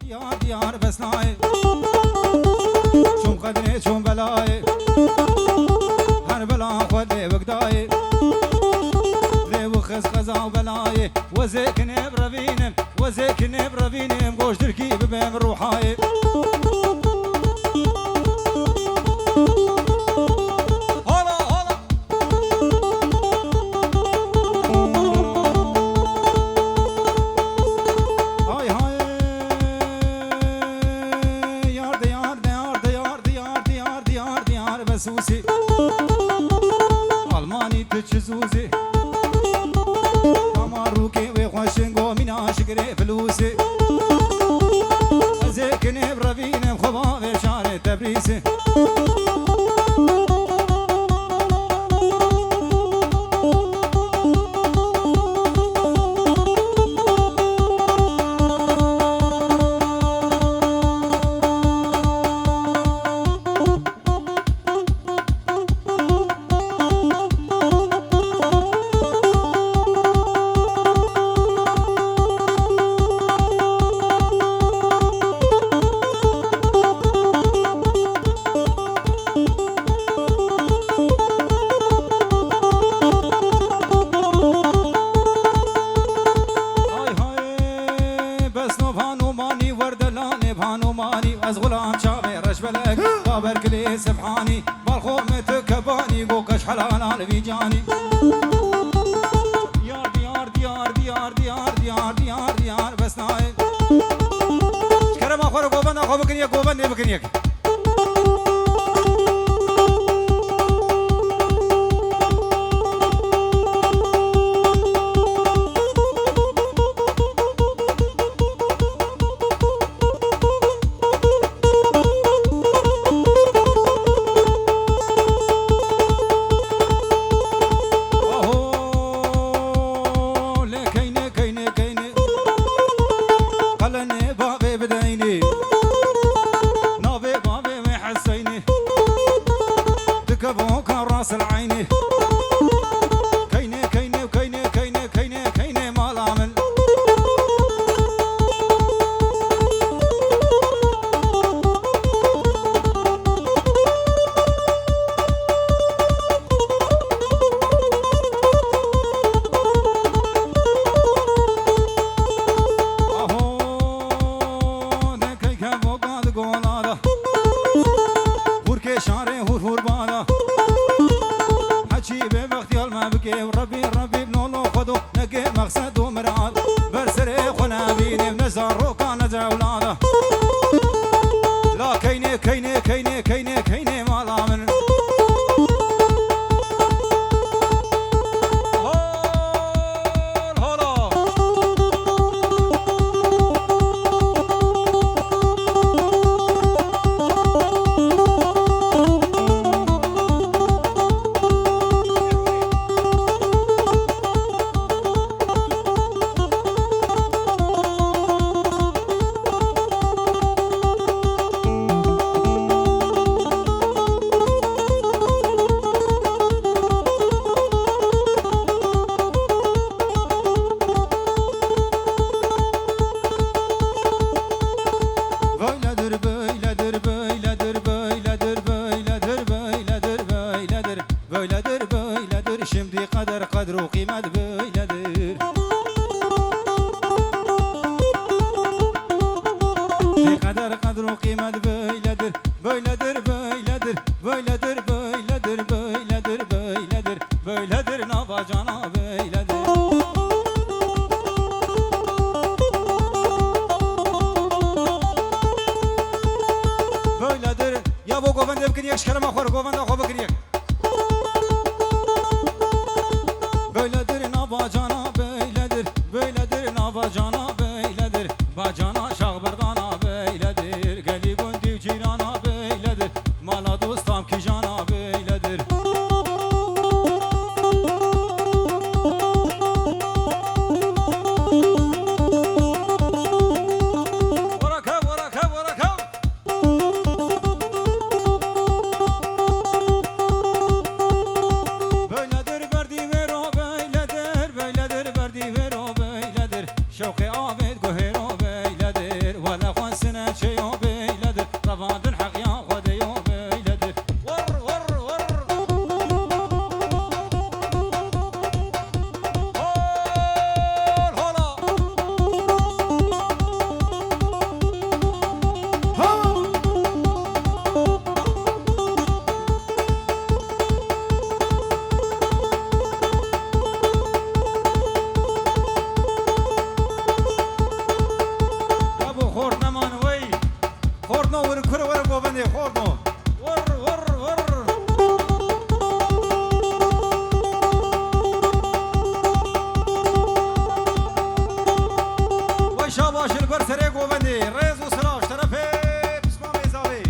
Diyar diyar besnay Çum kadri çum belay Her bela khode vegday Lev khaz khaza belay Wazekne bravinem Wazekne bravinem Goş dirki bibem ruhay Susi Almani تشزوزي Amaruki ve khoşengo mina şikre flusi Zekne bravinem khova ve şare tebrisi از غلام شابي رشبلك بابر كلي سبحاني بالخومة كباني قوكش حلال بيجاني ديار ديار ديار ديار ديار ديار ديار ديار بس ناي شكرا ما خور قوبان اخو بكنيك قوبان دي بكنيك راس العيني كيني كيني وكيني كيني كيني كيني ما العمل اهو دكي كابو قاد قولادا وركي شاري هور بادا حكي بوقتي ما بكي وربي ربي بنولو خدو نقي مقصد ومراد برسري خنابيني بنزارو كان زولاده لا كيني كيني كيني كيني كيني ما لامن Şimdi kadar kadru kıymet böyledir Şimdi kadar kadru kıymet böyledir Böyledir böyledir Böyledir böyledir Böyledir böyledir Böyledir nabacana böyledir Böyledir Ya bu govan dev kırıyak şkarama khor govan da khob kırıyak Böyledir nabacana böyledir Böyledir nabacana böyledir Bacana şahberdana böyledir Geli gündüv cirana böyledir Mala dostam ki cana böyledir Vorakav vorakav vorakav خوردنا ور کره ور گوبنده خوردنا ور ور ور وای شاباش البر سره گوبنده رز و سلاش طرف بسم میزاوی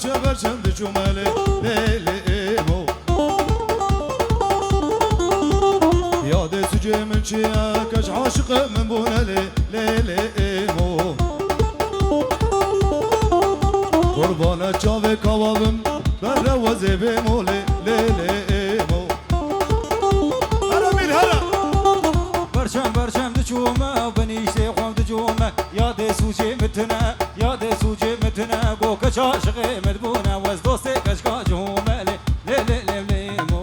برچم برچم دی جمله لیلی بالروز بمولي ليلي مو هلا مين هلا برشم برشم دجومه بنيشتي قوم دجومه يا دي سوجي متنا يا دي سوجي متنا بو كشا شغي مدبونه وز دوستي كشكا جومه لي لي لي لي مو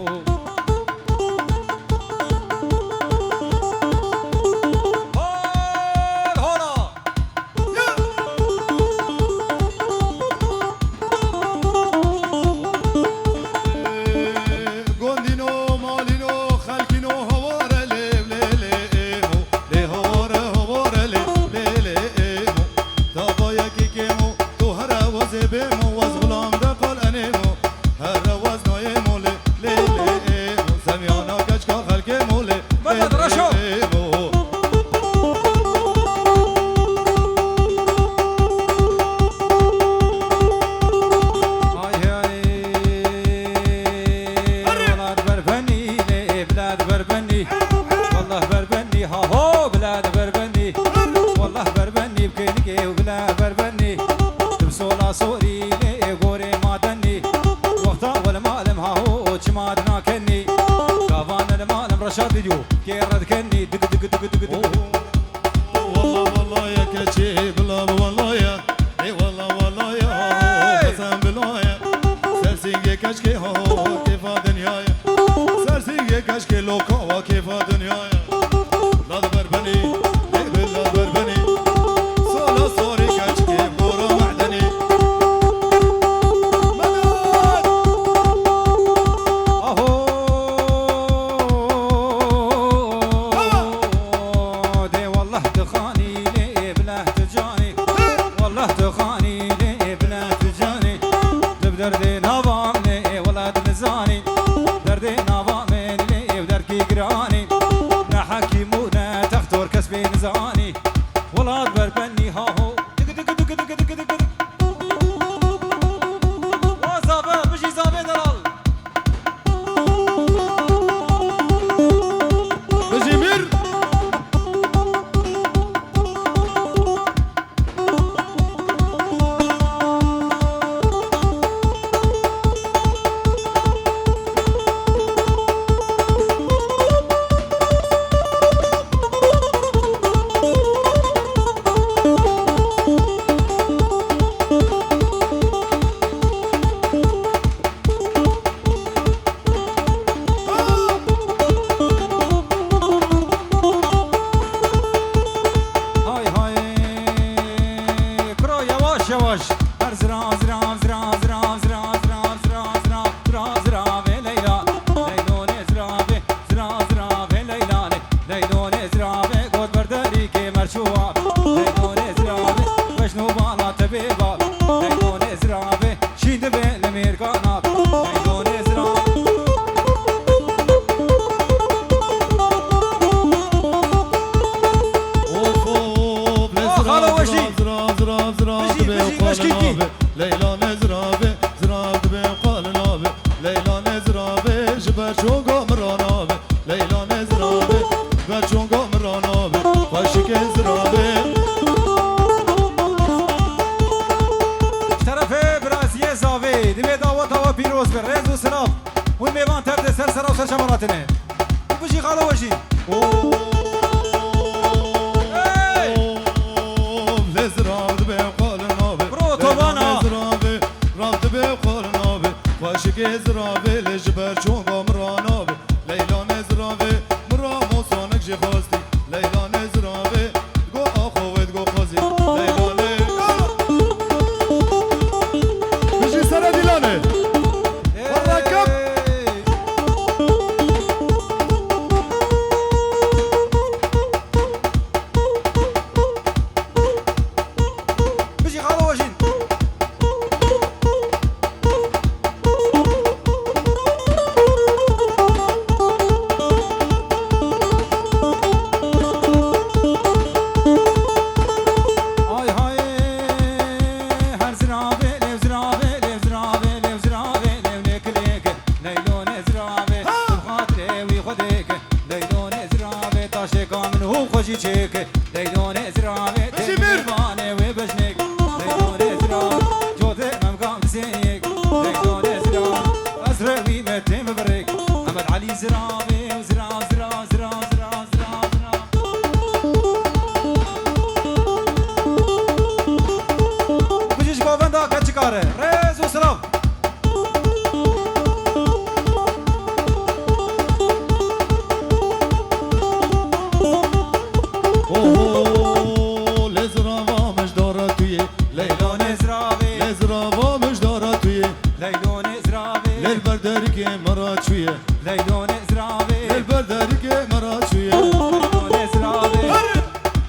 ليلون زرابي للبردرك مرات شوية ليلون زرابي للبردرك مرات شوية ليلون زرابي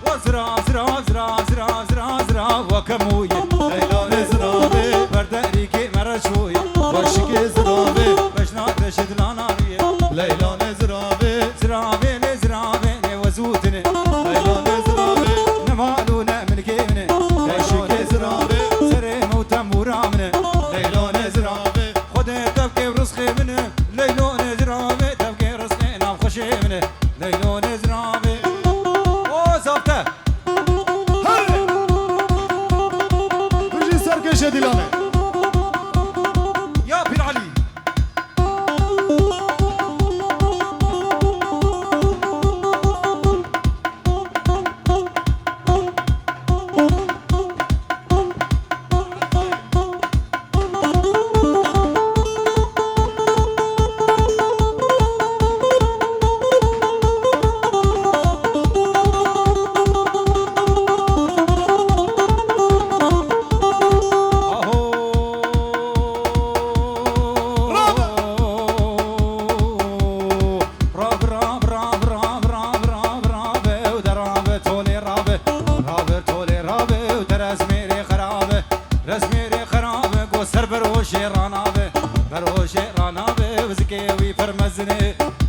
وزرا زرا زرا زرا زرا زرا وكموية ليلون زرابي بردرك مرشوية وشك زرابي بشنا رشد لانارية ليلان زرابي زرابي لزرابي وزوتني ليلان زرابي نمالونا من كيمني وشك زرابي سري موتا مرامني ليلان زرابي خدي تبكي ورزقي منه ليلون زرابي تبكي رزقي نام خشي منه ليلون زرابي او زبطه بجي سركشة دلانه يا بير علي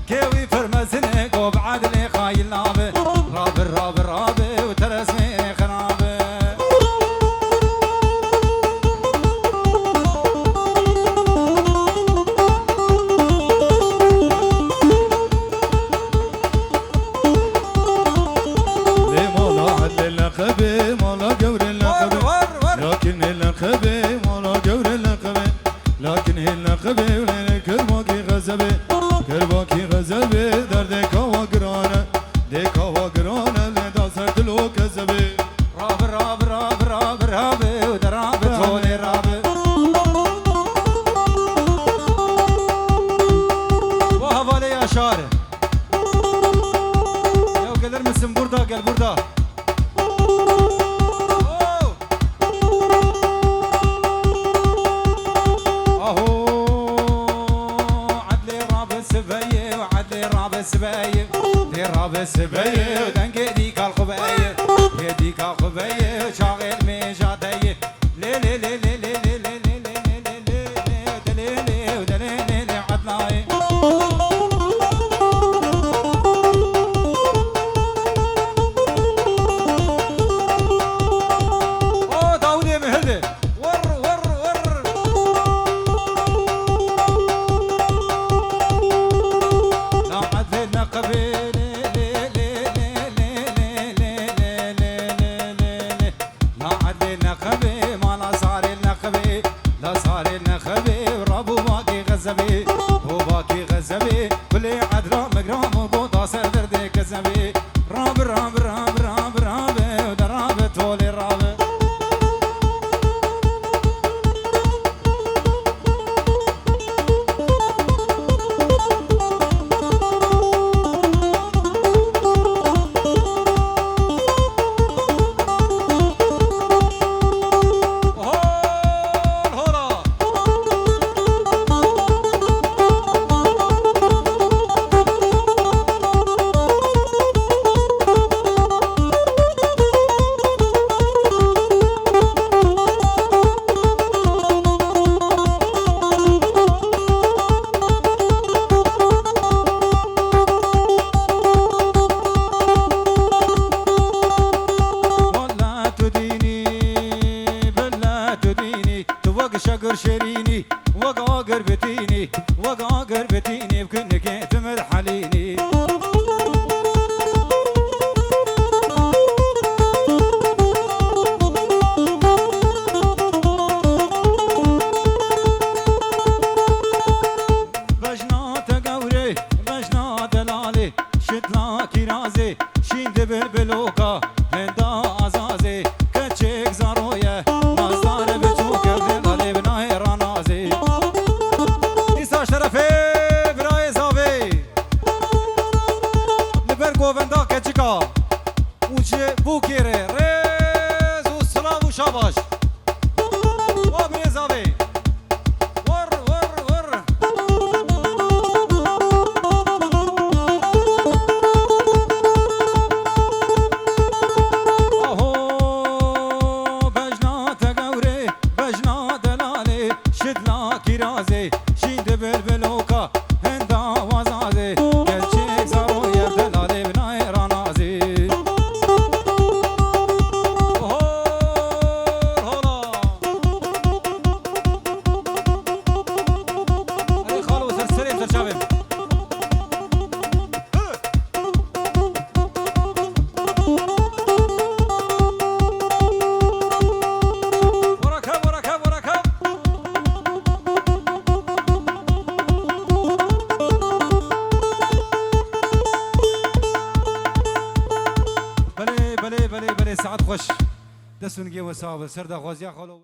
كيوي فرمزني قوب عدلي خايل نابي رابي رابي رابي وترسمي خرابي لي مولا عدل اللقبي مولا قور اللقبي لكن اللقبي مولا قور اللقبي لكن اللقبي ولين كربوكي غزبي كربوكي غزبي دردك هوا قرانه ديك هوا قرانه لدا صرت له كذبي رابي رابي رابي رابي رابي ودرابي تولي رابي وهفالي يا شارع يا قدر مسم بردا قل بردا سبايب دي راب السبايب ودنك ديك الخبايب يديك الخبايب شاغل ميجاتي لي لي لي لي لي لي لي لي لي لي لي عدناي او داودي مهدي ور ور ور وباقي غزبي كل عدرا مقرام وبوطا سر دردي كزبي راب راب راب راب راب ودراب تولي راب شقر شريني وقاقر بتيني وقاقر بتيني بكنك تمر حليني بجنا تقوري بجنا دلالي شتلا كرازي شين دبل بلوكا هندا عزازي كتشيك زارويا نازار بتوك بلالي بناي رانازي إسا شرفي براي زابي وازازه شید بلبلوکا هند آوازازه گلچه زارو یر دلاله بنای رانازه ای خالو سرسریم سرچاویم بله ساعت خوش دستون گی و صاحب سر دا خوازیا خالو